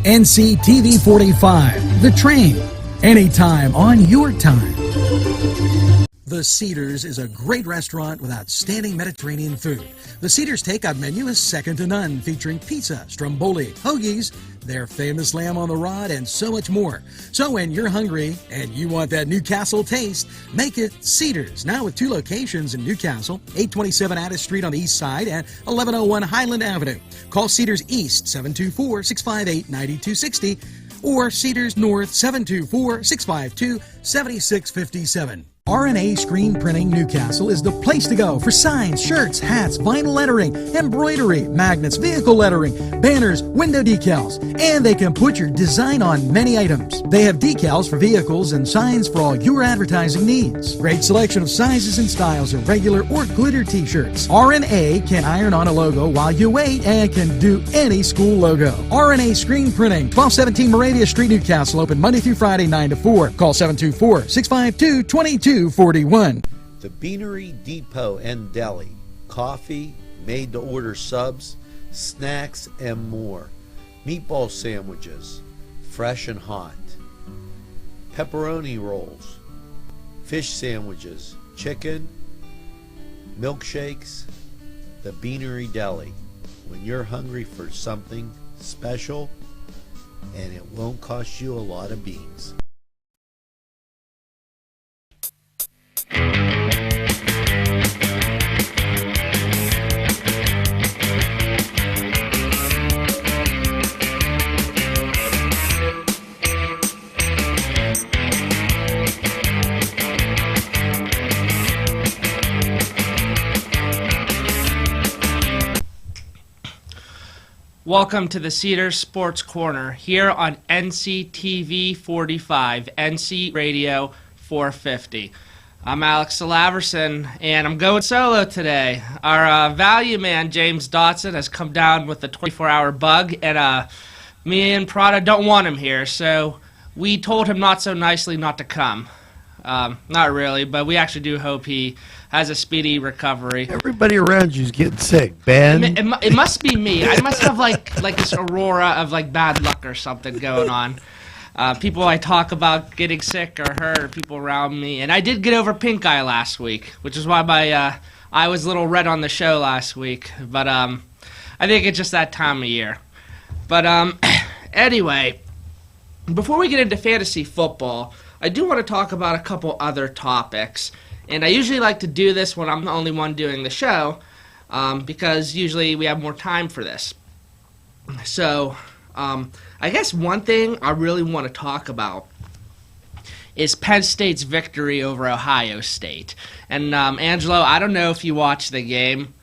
NCTV45, The Train, anytime on your time. The Cedars is a great restaurant with outstanding Mediterranean food. The Cedars takeout menu is second to none, featuring pizza, stromboli, hoagies, their famous lamb on the rod, and so much more. So when you're hungry and you want that Newcastle taste, make it Cedars. Now with 2 locations in Newcastle, 827 Addis Street on the east side and 1101 Highland Avenue. Call Cedars East 724-658-9260 or Cedars North 724-652-7657. R&A Screen Printing Newcastle is the place to go for signs, shirts, hats, vinyl lettering, embroidery, magnets, vehicle lettering, banners, window decals, and they can put your design on many items. They have decals for vehicles and signs for all your advertising needs. Great selection of sizes and styles of regular or glitter t-shirts. R&A can iron on a logo while you wait and can do any school logo. R&A Screen Printing, 1217 Moravia Street, Newcastle, open Monday through Friday 9 to 4. Call 724-652-2241. The Beanery Depot and Deli. Coffee, made-to-order subs, snacks, and more. Meatball sandwiches, fresh and hot. Pepperoni rolls, fish sandwiches, chicken, milkshakes. The Beanery Deli. When you're hungry for something special, and it won't cost you a lot of beans. Welcome to the Cedars Sports Corner here on NCTV45, NC Radio 450. I'm Alex Salaverson, and I'm going solo today. Our value man, James Dotson, has come down with a 24-hour bug, and me and Prada don't want him here, so we told him not so nicely not to come. Not really, but we actually do hope he has a speedy recovery. Everybody around you is getting sick, Ben. It must be me. I must have like this aurora of like bad luck or something going on. People I talk about getting sick or hurt, or people around me, and I did get over pink eye last week, which is why my eye was a little red on the show last week. But I think it's just that time of year. But anyway, before we get into fantasy football, I do want to talk about a couple other topics. And I usually like to do this when I'm the only one doing the show, because usually we have more time for this. So, I guess one thing I really want to talk about is Penn State's victory over Ohio State. And, Angelo, I don't know if you watched the game,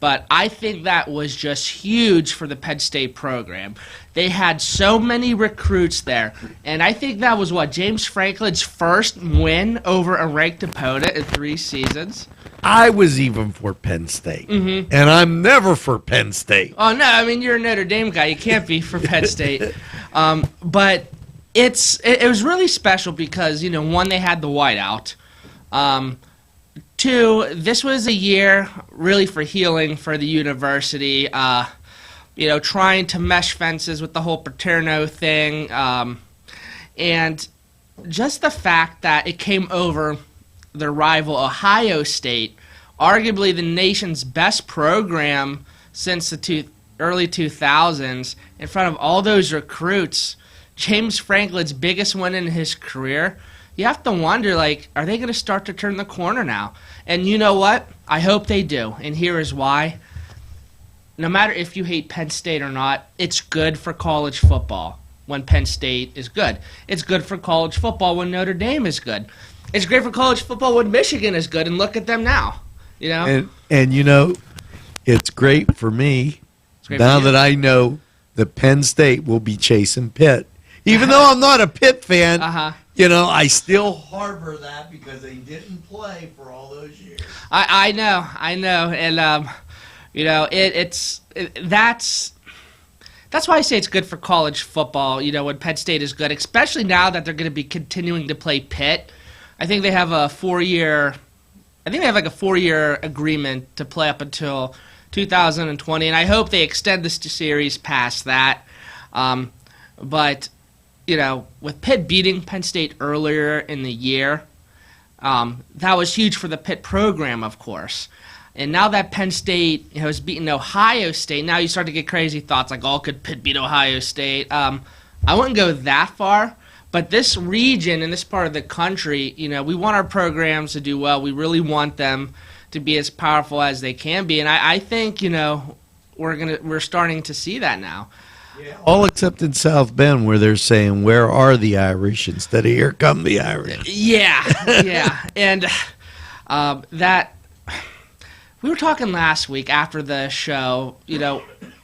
but I think that was just huge for the Penn State program. They had so many recruits there, and I think that was, James Franklin's first win over a ranked opponent in 3 seasons? I was even for Penn State, and I'm never for Penn State. Oh, no, I mean, you're a Notre Dame guy. You can't be for Penn State. But it was really special because, one, they had the whiteout. 2, this was a year really for healing for the university, trying to mesh fences with the whole Paterno thing, and just the fact that it came over their rival Ohio State, arguably the nation's best program since the early 2000s, in front of all those recruits, James Franklin's biggest win in his career. You have to wonder, are they going to start to turn the corner now? And you know what? I hope they do, and here is why. No matter if you hate Penn State or not, it's good for college football when Penn State is good. It's good for college football when Notre Dame is good. It's great for college football when Michigan is good, and look at them now. And it's great for me now that I know that Penn State will be chasing Pitt. Even though I'm not a Pitt fan, I still harbor that because they didn't play for all those years. I know, and that's why I say it's good for college football. When Penn State is good, especially now that they're going to be continuing to play Pitt. I think they have a 4-year agreement to play up until 2020, and I hope they extend this series past that. But, with Pitt beating Penn State earlier in the year, that was huge for the Pitt program, of course. And now that Penn State has beaten Ohio State, now you start to get crazy thoughts like, could Pitt beat Ohio State? I wouldn't go that far. But this region and this part of the country, we want our programs to do well. We really want them to be as powerful as they can be. And I think, we're starting to see that now. Yeah. All except in South Bend where they're saying, where are the Irish instead of here come the Irish. Yeah. And that we were talking last week after the show,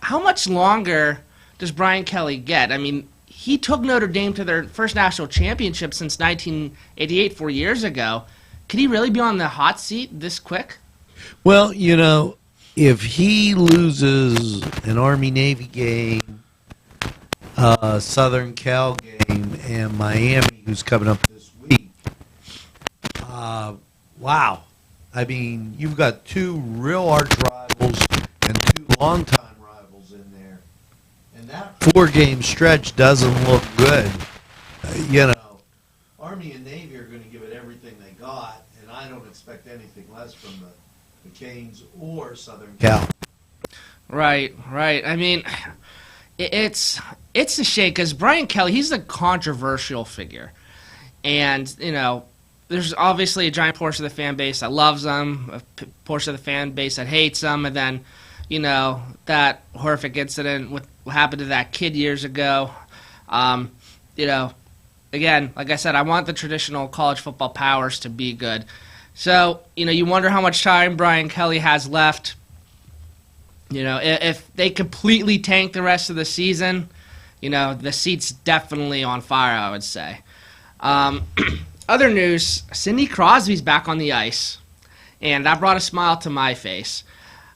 how much longer does Brian Kelly get? I mean, he took Notre Dame to their first national championship since 1988, 4 years ago. Could he really be on the hot seat this quick? Well, if he loses an Army-Navy game, Southern Cal game, and Miami, who's coming up this week, wow. I mean, you've got two real arch rivals and two longtime rivals in there. And that 4-game stretch doesn't look good. Army and Navy are going to give it everything they got, and I don't expect anything less from the Canes or Southern Cal. Right. I mean, it's a shame because Brian Kelly, he's a controversial figure. And, there's obviously a giant portion of the fan base that loves him, a portion of the fan base that hates him, and then, that horrific incident with what happened to that kid years ago. Again, like I said, I want the traditional college football powers to be good. So, you wonder how much time Brian Kelly has left. If they completely tank the rest of the season, the seat's definitely on fire, I would say. Other news, Sidney Crosby's back on the ice, and that brought a smile to my face.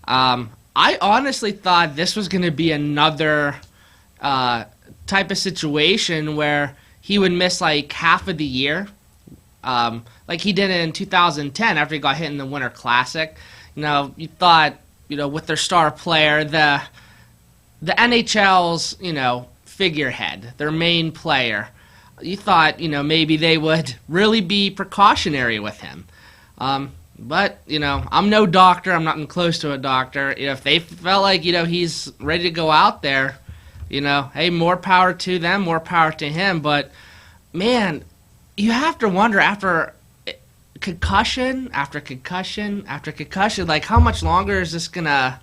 I honestly thought this was going to be another type of situation where he would miss like half of the year, like he did in 2010 after he got hit in the Winter Classic. You thought, with their star player, the NHL's, figurehead, their main player, you thought, maybe they would really be precautionary with him. But, I'm no doctor. I'm not even close to a doctor. If they felt like, he's ready to go out there, hey, more power to them, more power to him. But, man, you have to wonder after concussion after concussion after concussion, like how much longer is this going to,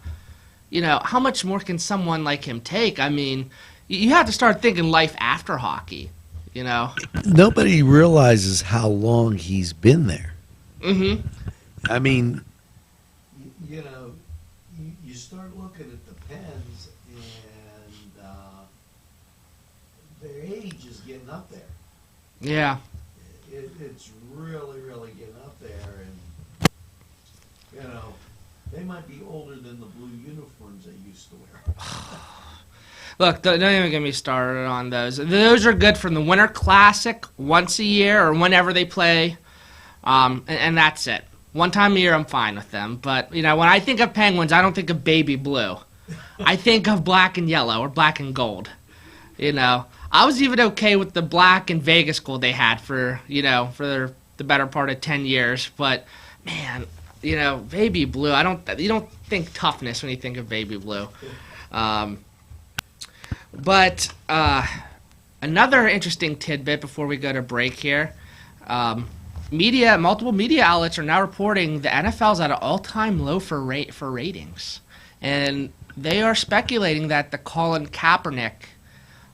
how much more can someone like him take? I mean, you have to start thinking life after hockey, Nobody realizes how long he's been there. Mm-hmm. I mean, you start looking at the Pens, and their age is getting up there. Yeah. It's really, really getting up there, and, they might be older than the blue uniforms they used to wear. Look, don't even get me started on those. Those are good from the Winter Classic once a year or whenever they play, and that's it. One time a year, I'm fine with them. But, when I think of Penguins, I don't think of baby blue. I think of black and yellow or black and gold. I was even okay with the black and Vegas gold they had for the better part of 10 years. But, man, baby blue, you don't think toughness when you think of baby blue. But another interesting tidbit before we go to break here. Multiple media outlets are now reporting the NFL's at an all-time low for ratings. And they are speculating that the Colin Kaepernick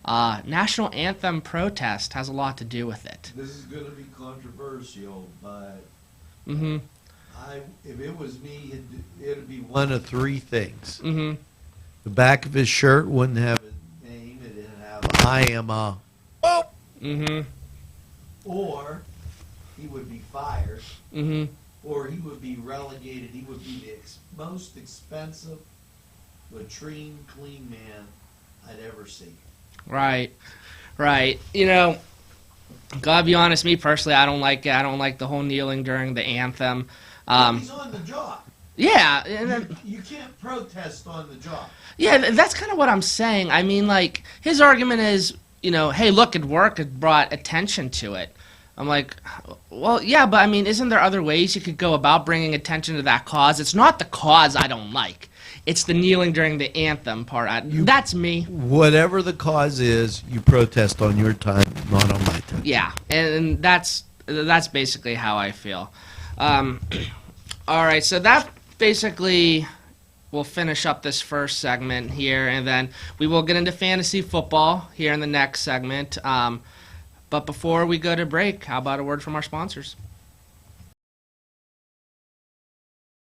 national anthem protest has a lot to do with it. This is going to be controversial, but mm-hmm. If it was me, it'd be one of three things. Mm-hmm. The back of his shirt wouldn't have his name. It'd have "I am a." Oh. Mm-hmm. Or he would be fired. Mm-hmm. Or he would be relegated. He would be the most expensive latrine clean man I'd ever see. Right. Gotta be honest, me personally, I don't like it. I don't like the whole kneeling during the anthem. He's on the job. Yeah. And then, you can't protest on the job. Yeah, that's kind of what I'm saying. I mean, like, his argument is, hey, look, it worked. It brought attention to it. I'm like, well, yeah, but I mean, isn't there other ways you could go about bringing attention to that cause? It's not the cause I don't like. It's the kneeling during the anthem part. That's me. Whatever the cause is, you protest on your time, not on my time. Yeah, and that's basically how I feel. All right, so that basically will finish up this first segment here, and then we will get into fantasy football here in the next segment. But before we go to break, how about a word from our sponsors?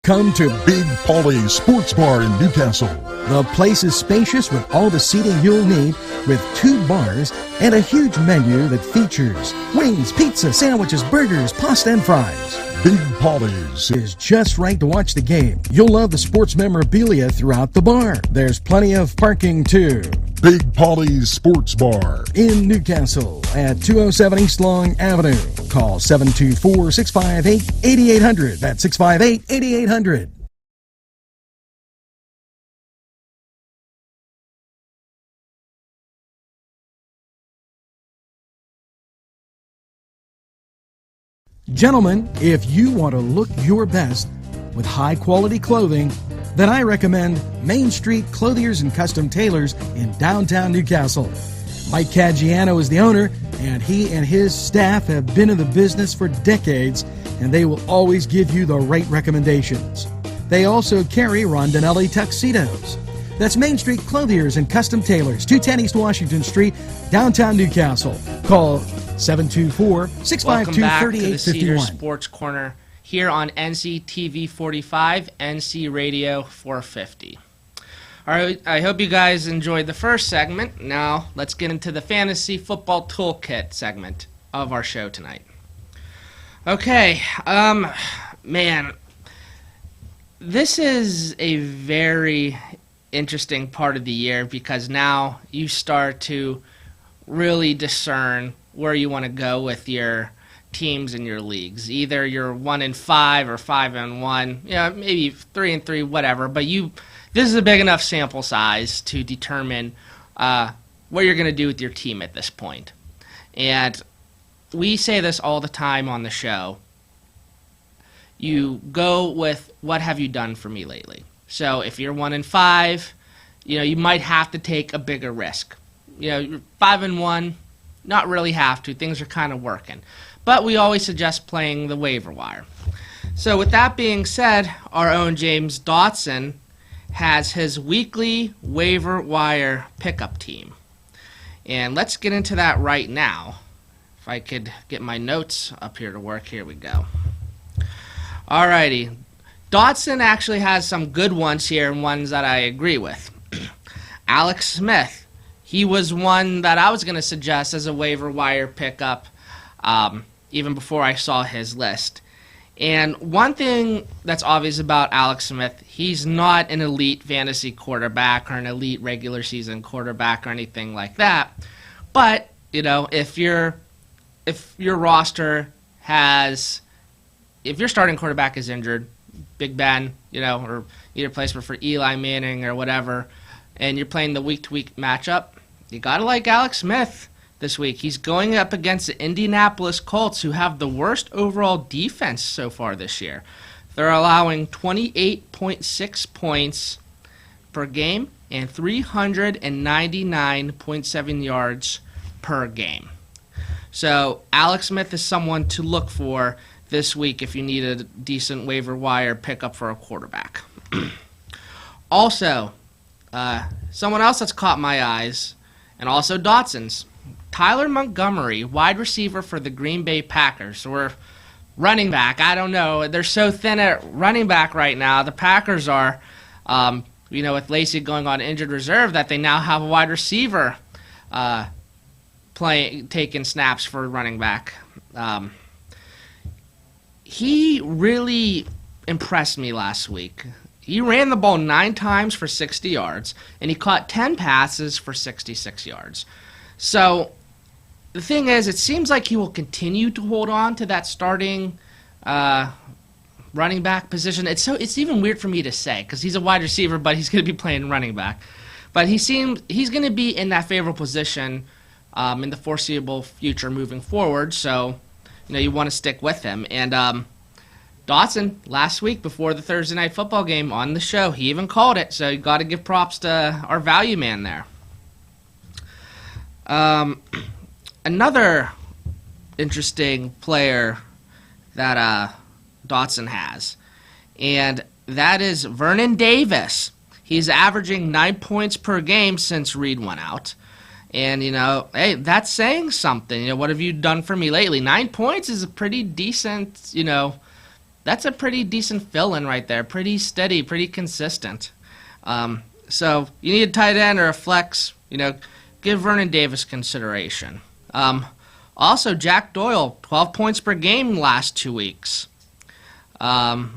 Come to Big Polly's Sports Bar in Newcastle. The place is spacious with all the seating you'll need, with 2 bars and a huge menu that features wings, pizza, sandwiches, burgers, pasta, and fries. Big Polly's is just right to watch the game. You'll love the sports memorabilia throughout the bar. There's plenty of parking too. Big Polly's Sports Bar in Newcastle at 207 East Long Avenue. Call 724-658-8800. That's 658-8800. Gentlemen, if you want to look your best with high-quality clothing, then I recommend Main Street Clothiers and Custom Tailors in downtown Newcastle. Mike Caggiano is the owner, and he and his staff have been in the business for decades, and they will always give you the right recommendations. They also carry Rondinelli tuxedos. That's Main Street Clothiers and Custom Tailors, 210 East Washington Street, downtown Newcastle. Call 724-652-3851. Welcome back to the Cedars Sports Corner here on NCTV45, NC Radio 450. All right, I hope you guys enjoyed the first segment. Now, let's get into the Fantasy Football Toolkit segment of our show tonight. Okay, man, this is a very interesting part of the year because now you start to really discern where you want to go with your teams in your leagues. Either you're 1-5 or 5-1, maybe 3-3, whatever. But this is a big enough sample size to determine what you're going to do with your team at this point. And we say this all the time on the show. You go with what have you done for me lately. So if you're 1-5, you might have to take a bigger risk. You're 5-1, not really have to. Things are kind of working. But we always suggest playing the waiver wire. So with that being said, our own James Dotson has his weekly waiver wire pickup team. And let's get into that right now. If I could get my notes up here to work, here we go. Alrighty. Dotson actually has some good ones here and ones that I agree with. Alex Smith. He was one that I was going to suggest as a waiver wire pickup even before I saw his list. And one thing that's obvious about Alex Smith, he's not an elite fantasy quarterback or an elite regular season quarterback or anything like that. But, if your roster has, if your starting quarterback is injured, Big Ben, or need a replacement for Eli Manning or whatever, and you're playing the week-to-week matchup, you gotta like Alex Smith this week. He's going up against the Indianapolis Colts, who have the worst overall defense so far this year. They're allowing 28.6 points per game and 399.7 yards per game. So Alex Smith is someone to look for this week if you need a decent waiver wire pickup for a quarterback. Also, someone else that's caught my eyes, and also Dotson's, Tyler Montgomery, wide receiver for the Green Bay Packers, or running back. I don't know. They're so thin at running back right now. The Packers are, with Lacey going on injured reserve, that they now have a wide receiver taking snaps for running back. He really impressed me last week. He ran the ball 9 times for 60 yards, and he caught 10 passes for 66 yards. So the thing is, it seems like he will continue to hold on to that starting running back position. It's even weird for me to say because he's a wide receiver, but he's going to be playing running back. But he's going to be in that favorable position in the foreseeable future moving forward. So, you want to stick with him. And Dotson, last week before the Thursday Night Football game on the show, he even called it. So you got to give props to our value man there. Another interesting player that Dotson has, and that is Vernon Davis. He's averaging 9 points per game since Reed went out. And, hey, that's saying something. What have you done for me lately? 9 points is a pretty decent, that's a pretty decent fill-in right there. Pretty steady, pretty consistent. So you need a tight end or a flex, give Vernon Davis consideration. Also, Jack Doyle, 12 points per game last 2 weeks. Oh,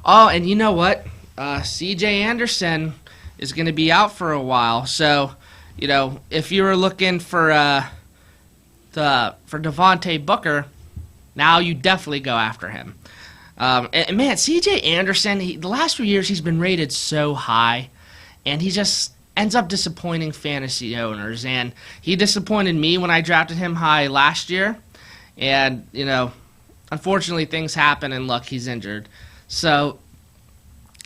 and you know what? C.J. Anderson is going to be out for a while. So, if you were looking for Devontae Booker, now you definitely go after him. And man, C.J. Anderson, the last few years he's been rated so high, and he just ends up disappointing fantasy owners. And he disappointed me when I drafted him high last year. And, unfortunately things happen, and look, he's injured. So,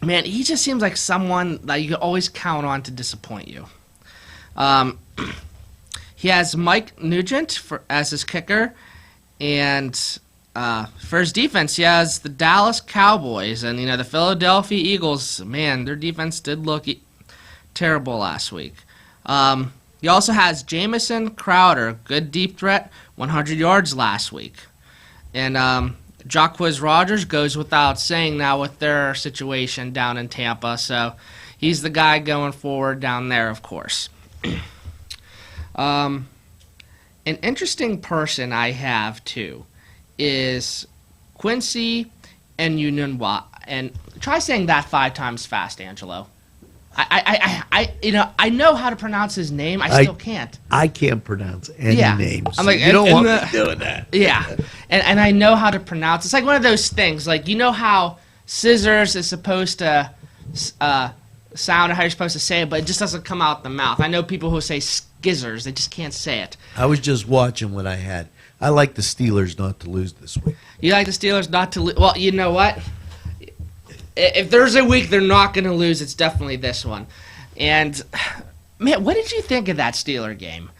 man, he just seems like someone that you can always count on to disappoint you. He has Mike Nugent as his kicker, and for his defense, he has the Dallas Cowboys, and the Philadelphia Eagles. Man, their defense did look terrible last week. He also has Jamison Crowder, good deep threat, 100 yards last week, and Jacquizz Rodgers goes without saying now with their situation down in Tampa, so he's the guy going forward down there, of course. An interesting person I have, too, is Quincy and Ununwa. And try saying that 5 times fast, Angelo. I know how to pronounce his name. I still can't. I can't pronounce any names. I'm like, you don't want me doing that. Yeah, and I know how to pronounce. It's like one of those things. Like, how scissors is supposed to sound or how you're supposed to say it, but it just doesn't come out the mouth. I know people who say skizzers. They just can't say it. I was just watching what I had. I like the Steelers not to lose this week. You like the Steelers not to lose? Well, you know what? If there's a week they're not going to lose, it's definitely this one. And, man, what did you think of that Steeler game?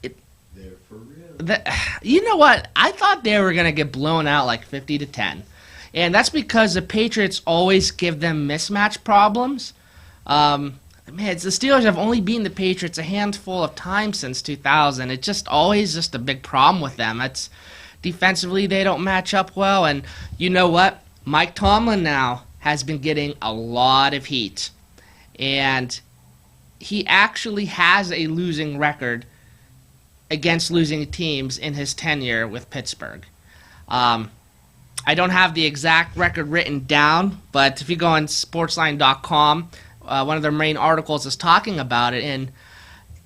They're for real. You know what? I thought they were going to get blown out like 50-10. And that's because the Patriots always give them mismatch problems. Man, the Steelers have only beaten the Patriots a handful of times since 2000. It's just always just a big problem with them. It's defensively they don't match up well, and you know what? Mike Tomlin now has been getting a lot of heat, and he actually has a losing record against losing teams in his tenure with Pittsburgh. I don't have the exact record written down, but if you go on sportsline.com, one of their main articles is talking about it. And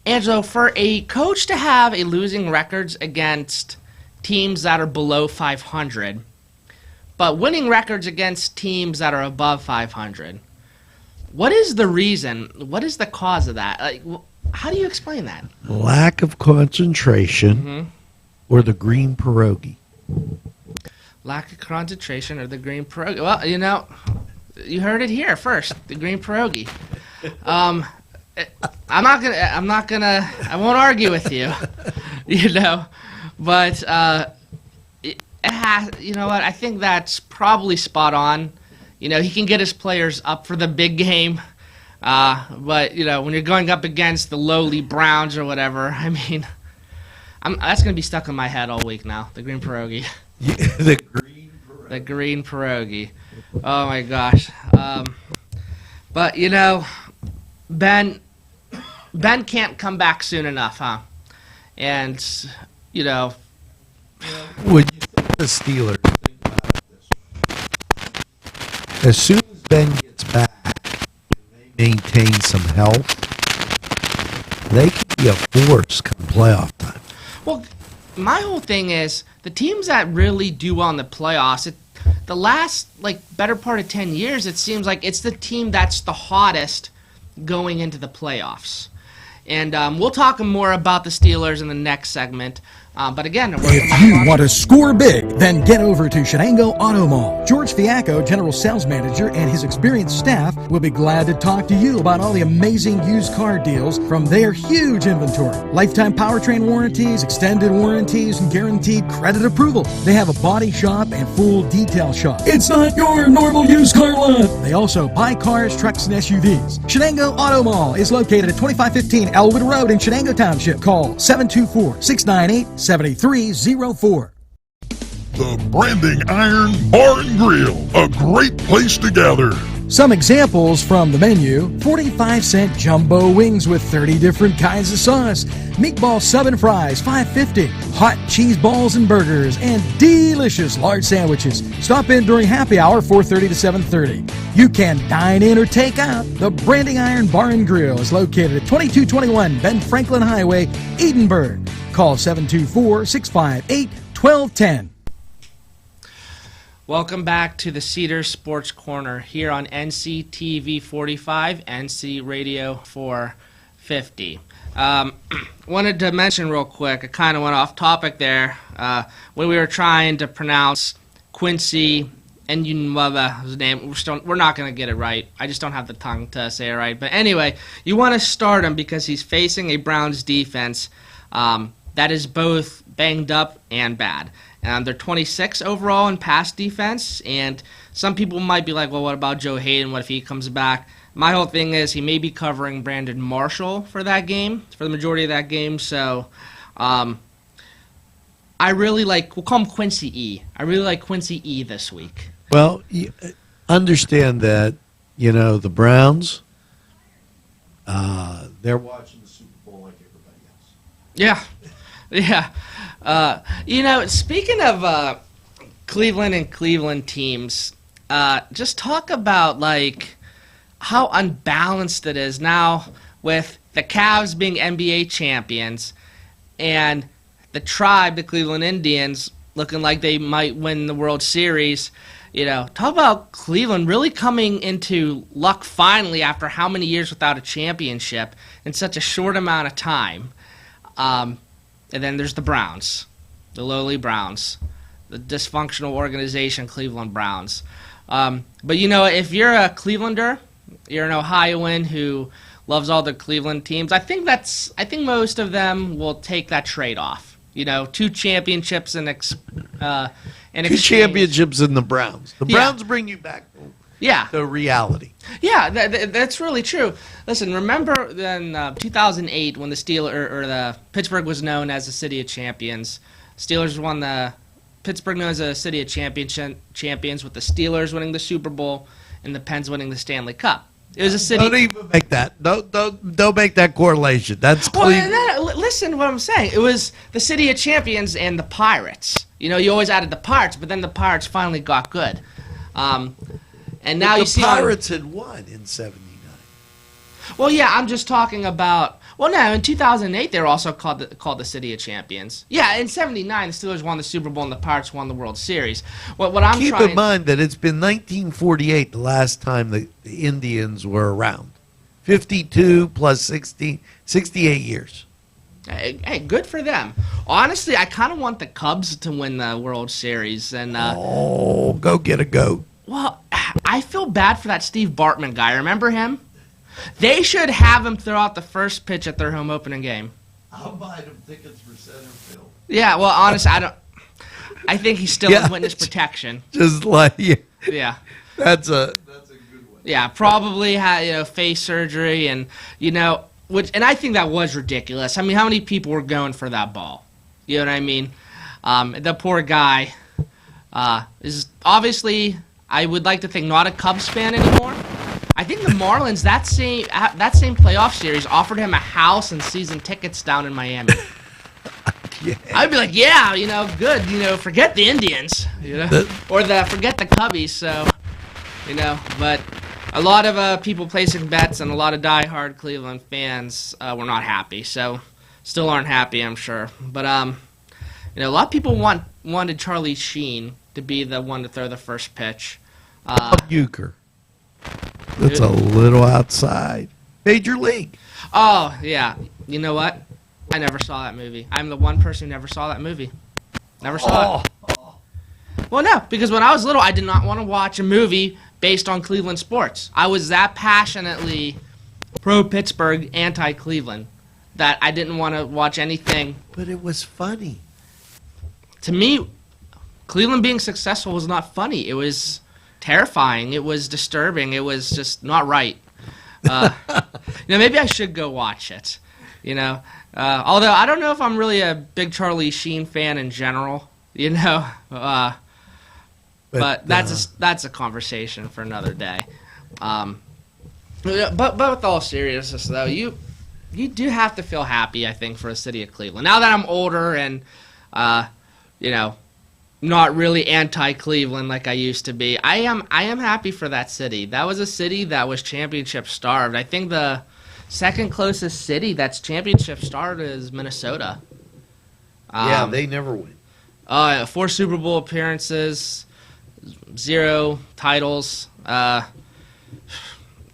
Angelo, for a coach to have a losing records against teams that are below 500, but winning records against teams that are above 500, what is the reason? What is the cause of that? Like, how do you explain that? Lack of concentration or the green pierogi. Lack of concentration or the green pierogi. Well, you heard it here first. The green pierogi. I won't argue with you. But it has. You know what? I think that's probably spot on. He can get his players up for the big game. But when you're going up against the lowly Browns or whatever, I mean, that's gonna be stuck in my head all week now. The green pierogi. The green pierogi. Oh my gosh. But Ben can't come back soon enough, huh? And when you think of the Steelers, think about it this way. As soon as Ben gets back and they maintain some health, they can be a force come playoff time. Well, my whole thing is the teams that really do well in the playoffs, the last better part of 10 years, it seems like it's the team that's the hottest going into the playoffs. And we'll talk more about the Steelers in the next segment. But again, if you want to score big, then get over to Shenango Auto Mall. George Fiacco, General Sales Manager, and his experienced staff will be glad to talk to you about all the amazing used car deals from their huge inventory. Lifetime powertrain warranties, extended warranties, and guaranteed credit approval. They have a body shop and full detail shop. It's not your normal used car lot. They also buy cars, trucks, and SUVs. Shenango Auto Mall is located at 2515 Elwood Road in Shenango Township. Call 724-698-7304. The Branding Iron Bar and Grill, a great place to gather. Some examples from the menu: 45-cent jumbo wings with 30 different kinds of sauce, meatball sub and fries, $5.50, hot cheese balls and burgers, and delicious large sandwiches. Stop in during happy hour, 4:30 to 7:30. You can dine in or take out. The Branding Iron Bar and Grill is located at 2221 Ben Franklin Highway, Edinburgh. Call 724-658-1210. Welcome back to the Cedars Sports Corner here on NCTV45, NC Radio 450. Wanted to mention real quick, I kind of went off topic there when we were trying to pronounce Quincy and his name. We're not going to get it right. I just don't have the tongue to say it right. But anyway, you want to start him because he's facing a Browns defense that is both banged up and bad. They're 26 overall in pass defense, and some people might be like, well, what about Joe Hayden? What if he comes back? My whole thing is he may be covering Brandon Marshall for that game, for the majority of that game. So I really like, we'll call him Quincy E. I really like Quincy E this week. Well, understand that, the Browns, they're watching the Super Bowl like everybody else. Yeah. Yeah. Speaking of Cleveland and Cleveland teams, just talk about, how unbalanced it is now with the Cavs being NBA champions and the Tribe, the Cleveland Indians, looking like they might win the World Series. Talk about Cleveland really coming into luck finally after how many years without a championship in such a short amount of time. And then there's the Browns, the lowly Browns, the dysfunctional organization Cleveland Browns. But if you're a Clevelander, you're an Ohioan who loves all the Cleveland teams, I think most of them will take that trade-off. 2 championships in exchange. 2 championships in the Browns. The Browns bring you back to reality. Yeah, that's really true. Listen, remember in 2008 when the Pittsburgh was known as the City of Champions. Steelers won Pittsburgh known as the City of Champions with the Steelers winning the Super Bowl and the Pens winning the Stanley Cup. It was a city. Don't even make that. Don't make that correlation. That's Cleveland. Listen to what I'm saying. It was the City of Champions and the Pirates. You always added the Pirates, but then the Pirates finally got good. And now you see the Pirates had won in '79. Well, yeah, I'm just talking about. Well, no, in 2008 they were also called the City of Champions. Yeah, in '79 the Steelers won the Super Bowl and the Pirates won the World Series. Keep in mind that it's been 1948 the last time the Indians were around. 52 plus 60, 68 years. Hey, good for them. Honestly, I kind of want the Cubs to win the World Series. And go get a goat. Well, I feel bad for that Steve Bartman guy. Remember him? They should have him throw out the first pitch at their home opening game. I'll buy them tickets for center field. Yeah, well, honestly, I think he's still in witness protection. Just yeah. That's a good one. Yeah, probably had face surgery and and I think that was ridiculous. I mean, how many people were going for that ball? You know what I mean? The poor guy is obviously, I would like to think, not a Cubs fan anymore. I think the Marlins, that same playoff series, offered him a house and season tickets down in Miami. Yeah. I'd be like, good, forget the Indians, or forget the Cubbies. So, but a lot of people placing bets and a lot of diehard Cleveland fans were not happy. So, still aren't happy, I'm sure. But a lot of people wanted Charlie Sheen to be the one to throw the first pitch. Euchre. That's a little outside. Major League. Oh, yeah. You know what? I never saw that movie. I'm the one person who never saw that movie. Never saw it. Well, no, because when I was little, I did not want to watch a movie based on Cleveland sports. I was that passionately pro-Pittsburgh, anti-Cleveland that I didn't want to watch anything. But it was funny. To me, Cleveland being successful was not funny. It was terrifying. It was disturbing. It was just not right. Maybe I should go watch it. Although I don't know if I'm really a big Charlie Sheen fan in general. But that's a conversation for another day. But with all seriousness, though, you do have to feel happy, I think, for the city of Cleveland. Now that I'm older and not really anti-Cleveland like I used to be, I am happy for that city. That was a city that was championship starved. I think the second closest city that's championship starved is Minnesota. Yeah, they never win. 4 Super Bowl appearances, 0 titles.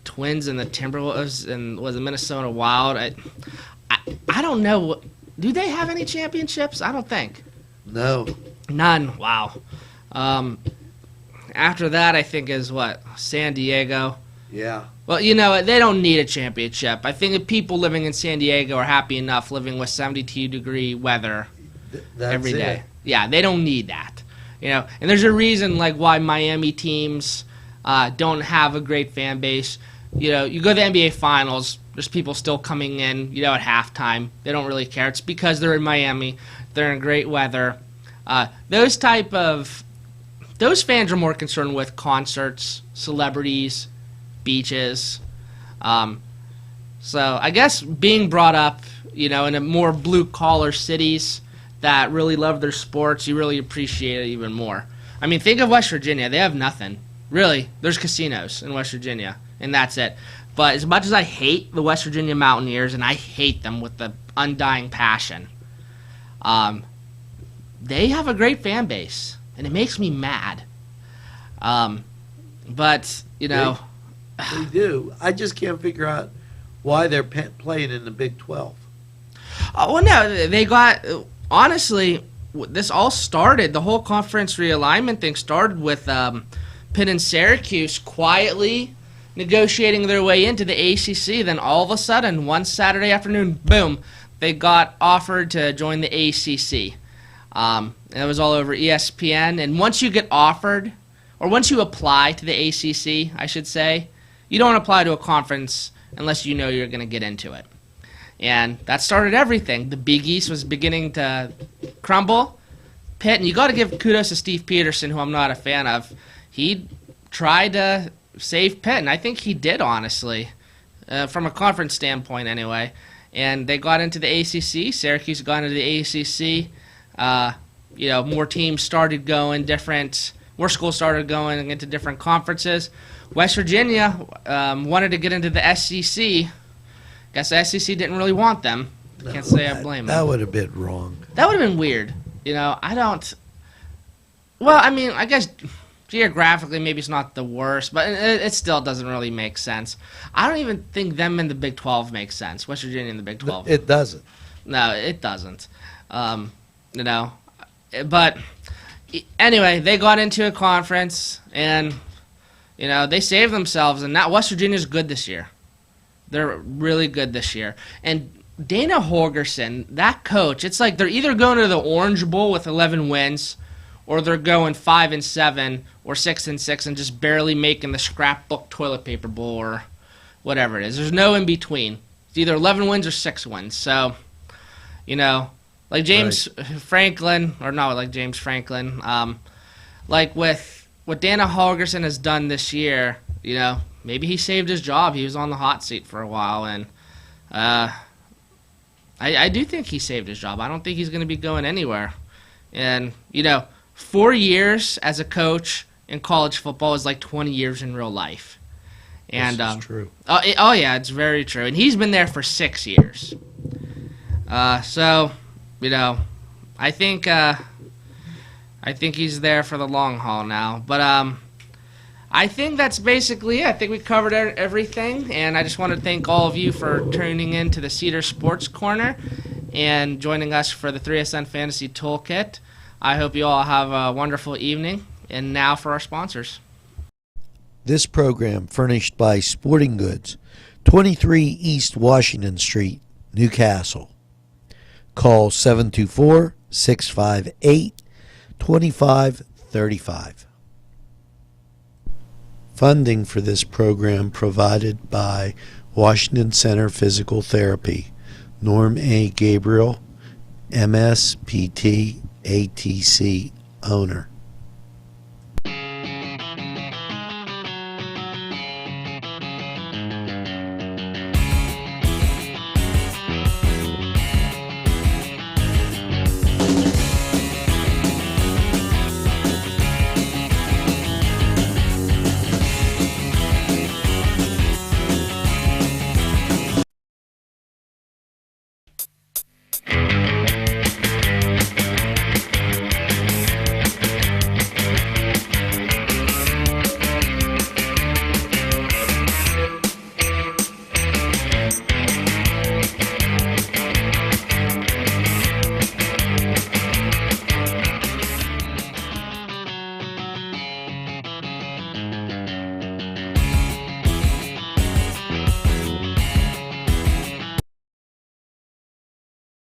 Twins and the Timberwolves, and was the Minnesota Wild. I don't know. Do they have any championships? I don't think. No. None. Wow. After that, I think is San Diego. Yeah. Well, they don't need a championship. I think that people living in San Diego are happy enough living with 72-degree weather every day. Yeah, they don't need that. And there's a reason why Miami teams don't have a great fan base. You go to the NBA Finals, there's people still coming in, at halftime. They don't really care. It's because they're in Miami. They're in great weather. Those fans are more concerned with concerts, celebrities, beaches. So I guess being brought up, in a more blue-collar cities that really love their sports, you really appreciate it even more. I mean, think of West Virginia. They have nothing. Really, there's casinos in West Virginia, and that's it. But as much as I hate the West Virginia Mountaineers, and I hate them with the undying passion, they have a great fan base, and it makes me mad. But, They do. I just can't figure out why they're playing in the Big 12. Oh, well, no, they got... Honestly, this all started, the whole conference realignment thing started with Pitt and Syracuse quietly negotiating their way into the ACC. Then all of a sudden, one Saturday afternoon, boom, they got offered to join the ACC. And it was all over ESPN. And once you get offered, or once you apply to the ACC, I should say, you don't apply to a conference unless you know you're going to get into it. And that started everything. The Big East was beginning to crumble. Pitt, and you got to give kudos to Steve Peterson, who I'm not a fan of. He tried to save Pitt, and I think he did, honestly, from a conference standpoint anyway. And they got into the ACC. Syracuse got into the ACC. More teams started going more schools started going into different conferences. West Virginia wanted to get into the SEC. Guess the SEC didn't really want them. Can't say I blame them. That would have been wrong. That would have been weird. I don't... Well, I mean, I guess geographically maybe it's not the worst, but it still doesn't really make sense. I don't even think them in the Big 12 makes sense. West Virginia in the Big 12. It doesn't. No, it doesn't. But anyway, they got into a conference, and, they saved themselves, and now West Virginia's good this year. They're really good this year. And Dana Holgerson, that coach, it's like they're either going to the Orange Bowl with 11 wins, or they're going 5-7 or 6-6 and just barely making the scrapbook toilet paper bowl or whatever it is. There's no in between. It's either 11 wins or 6 wins. So, like James Franklin, or not like James Franklin, like with what Dana Holgerson has done this year, maybe he saved his job. He was on the hot seat for a while, and I do think he saved his job. I don't think he's going to be going anywhere. And, 4 years as a coach in college football is like 20 years in real life. And, this is true. Oh, yeah, it's very true. And he's been there for 6 years. So, I think he's there for the long haul now. But I think that's basically it. I think we covered everything, and I just want to thank all of you for tuning in to the Cedars Sports Corner and joining us for the 3SN Fantasy Toolkit. I hope you all have a wonderful evening. And now for our sponsors. This program furnished by Sporting Goods, 23 East Washington Street, Newcastle. Call 724-658-2535. Funding for this program provided by Washington Center Physical Therapy, Norm A. Gabriel, MSPT, ATC owner.